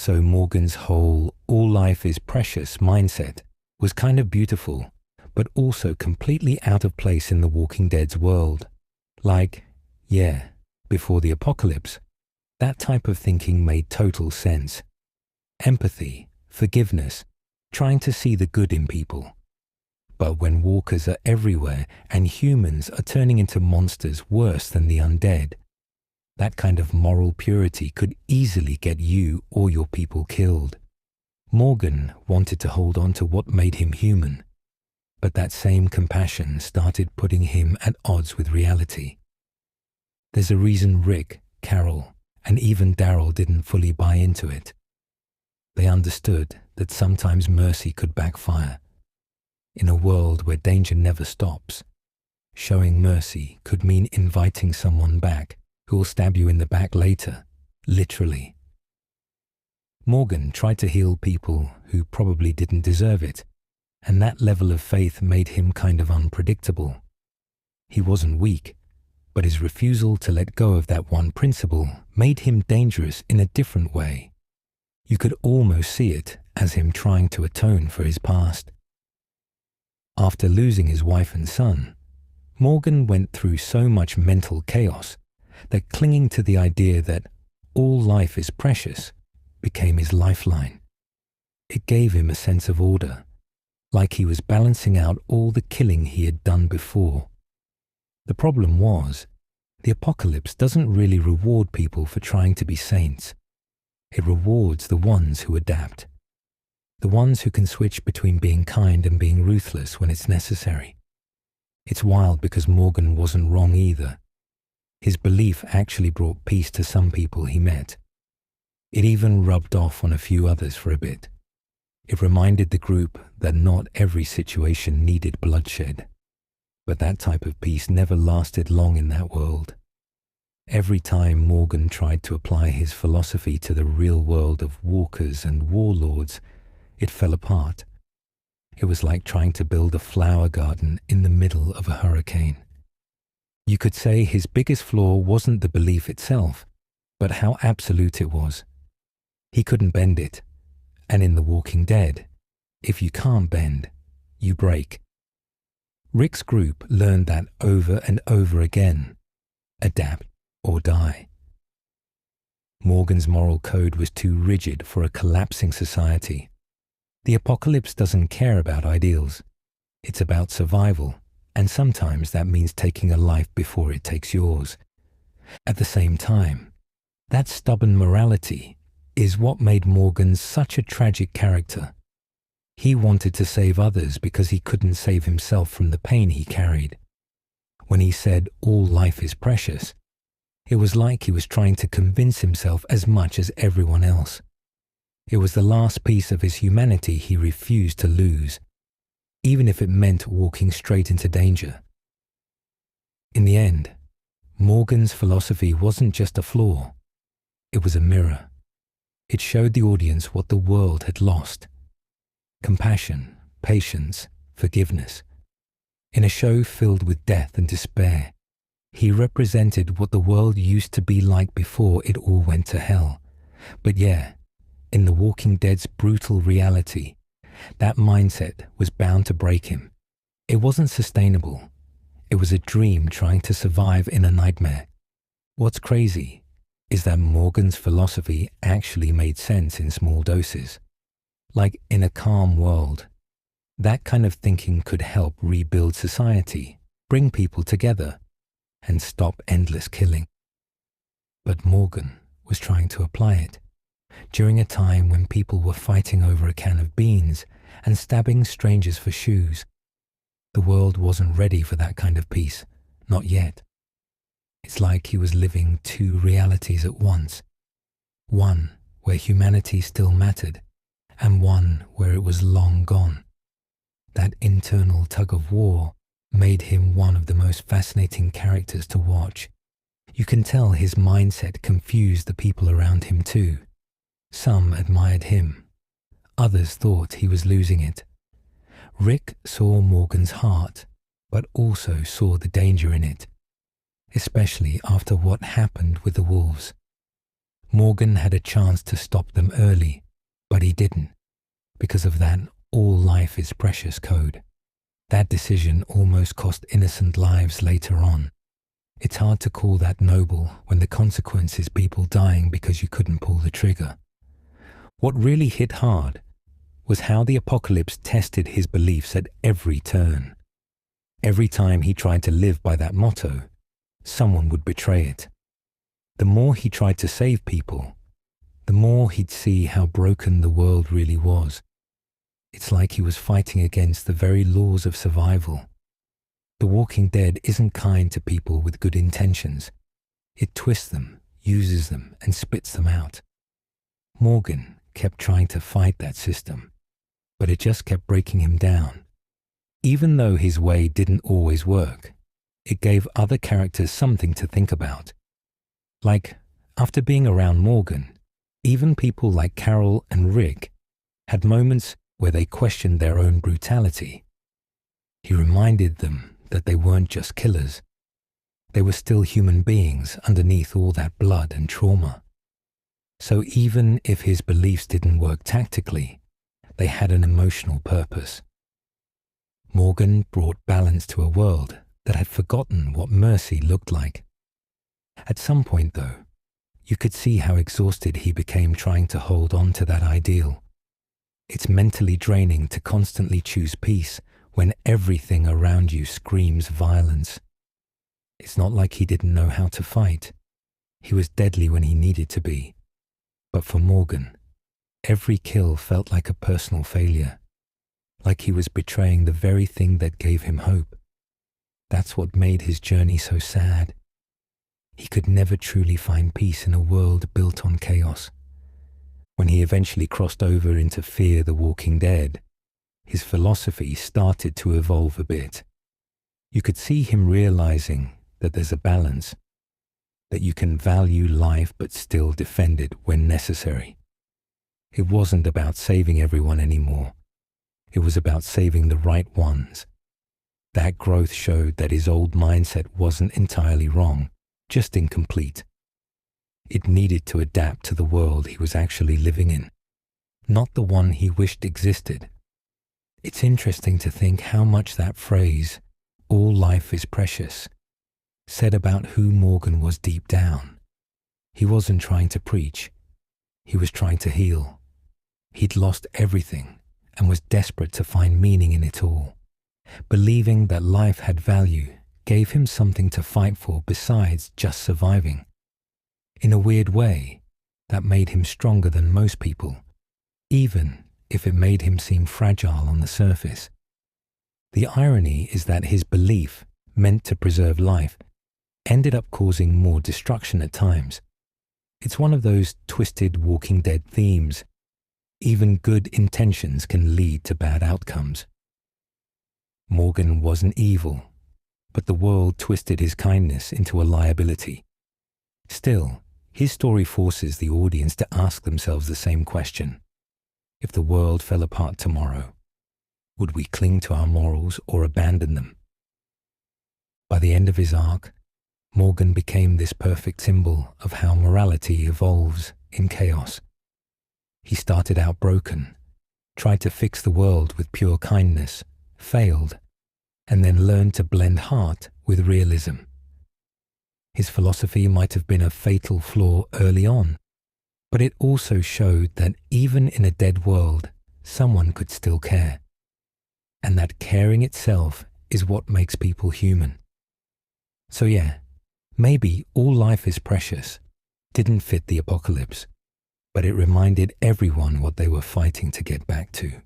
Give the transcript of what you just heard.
So Morgan's whole all life is precious mindset was kind of beautiful, but also completely out of place in the Walking Dead's world. Like, yeah, before the apocalypse, that type of thinking made total sense. Empathy, forgiveness, trying to see the good in people. But when walkers are everywhere and humans are turning into monsters worse than the undead, that kind of moral purity could easily get you or your people killed. Morgan wanted to hold on to what made him human, but that same compassion started putting him at odds with reality. There's a reason Rick, Carol, and even Daryl didn't fully buy into it. They understood that sometimes mercy could backfire. In a world where danger never stops, showing mercy could mean inviting someone back who will stab you in the back later, literally. Morgan tried to heal people who probably didn't deserve it, and that level of faith made him kind of unpredictable. He wasn't weak, but his refusal to let go of that one principle made him dangerous in a different way. You could almost see it as him trying to atone for his past. After losing his wife and son, Morgan went through so much mental chaos that clinging to the idea that all life is precious became his lifeline. It gave him a sense of order, like he was balancing out all the killing he had done before. The problem was, the apocalypse doesn't really reward people for trying to be saints. It rewards the ones who adapt, the ones who can switch between being kind and being ruthless when it's necessary. It's wild because Morgan wasn't wrong either. His belief actually brought peace to some people he met. It even rubbed off on a few others for a bit. It reminded the group that not every situation needed bloodshed. But that type of peace never lasted long in that world. Every time Morgan tried to apply his philosophy to the real world of walkers and warlords, it fell apart. It was like trying to build a flower garden in the middle of a hurricane. You could say his biggest flaw wasn't the belief itself, but how absolute it was. He couldn't bend it. And in The Walking Dead, if you can't bend, you break. Rick's group learned that over and over again. Adapt or die. Morgan's moral code was too rigid for a collapsing society. The apocalypse doesn't care about ideals. It's about survival, and sometimes that means taking a life before it takes yours. At the same time, that stubborn morality is what made Morgan such a tragic character. He wanted to save others because he couldn't save himself from the pain he carried. When he said all life is precious, it was like he was trying to convince himself as much as everyone else. It was the last piece of his humanity he refused to lose, even if it meant walking straight into danger. In the end, Morgan's philosophy wasn't just a flaw, it was a mirror. It showed the audience what the world had lost. Compassion, patience, forgiveness. In a show filled with death and despair, he represented what the world used to be like before it all went to hell. But yeah, in The Walking Dead's brutal reality, that mindset was bound to break him. It wasn't sustainable. It was a dream trying to survive in a nightmare. What's crazy is that Morgan's philosophy actually made sense in small doses. Like in a calm world, that kind of thinking could help rebuild society, bring people together, and stop endless killing. But Morgan was trying to apply it during a time when people were fighting over a can of beans and stabbing strangers for shoes. The world wasn't ready for that kind of peace, not yet. It's like he was living two realities at once. One where humanity still mattered, and one where it was long gone. That internal tug of war made him one of the most fascinating characters to watch. You can tell his mindset confused the people around him too. Some admired him. Others thought he was losing it. Rick saw Morgan's heart, but also saw the danger in it, especially after what happened with the wolves. Morgan had a chance to stop them early, but he didn't, because of that all life is precious code. That decision almost cost innocent lives later on. It's hard to call that noble when the consequence is people dying because you couldn't pull the trigger. What really hit hard was how the apocalypse tested his beliefs at every turn. Every time he tried to live by that motto, someone would betray it. The more he tried to save people, the more he'd see how broken the world really was. It's like he was fighting against the very laws of survival. The Walking Dead isn't kind to people with good intentions. It twists them, uses them, and spits them out. Morgan kept trying to fight that system, but it just kept breaking him down. Even though his way didn't always work, it gave other characters something to think about. Like, after being around Morgan, even people like Carol and Rick had moments where they questioned their own brutality. He reminded them that they weren't just killers. They were still human beings underneath all that blood and trauma. So even if his beliefs didn't work tactically, they had an emotional purpose. Morgan brought balance to a world that had forgotten what mercy looked like. At some point, though, you could see how exhausted he became trying to hold on to that ideal. It's mentally draining to constantly choose peace when everything around you screams violence. It's not like he didn't know how to fight. He was deadly when he needed to be. But for Morgan, every kill felt like a personal failure, like he was betraying the very thing that gave him hope. That's what made his journey so sad. He could never truly find peace in a world built on chaos. When he eventually crossed over into Fear the Walking Dead, his philosophy started to evolve a bit. You could see him realizing that there's a balance, that you can value life but still defend it when necessary. It wasn't about saving everyone anymore. It was about saving the right ones. That growth showed that his old mindset wasn't entirely wrong, just incomplete. It needed to adapt to the world he was actually living in, not the one he wished existed. It's interesting to think how much that phrase, "all life is precious," said about who Morgan was deep down. He wasn't trying to preach. He was trying to heal. He'd lost everything and was desperate to find meaning in it all. Believing that life had value gave him something to fight for besides just surviving. In a weird way, that made him stronger than most people, even if it made him seem fragile on the surface. The irony is that his belief, meant to preserve life, ended up causing more destruction at times. It's one of those twisted Walking Dead themes. Even good intentions can lead to bad outcomes. Morgan wasn't evil, but the world twisted his kindness into a liability. Still, his story forces the audience to ask themselves the same question. If the world fell apart tomorrow, would we cling to our morals or abandon them? By the end of his arc, Morgan became this perfect symbol of how morality evolves in chaos. He started out broken, tried to fix the world with pure kindness, failed, and then learned to blend heart with realism. His philosophy might have been a fatal flaw early on, but it also showed that even in a dead world, someone could still care. And that caring itself is what makes people human. So yeah, maybe all life is precious didn't fit the apocalypse, but it reminded everyone what they were fighting to get back to.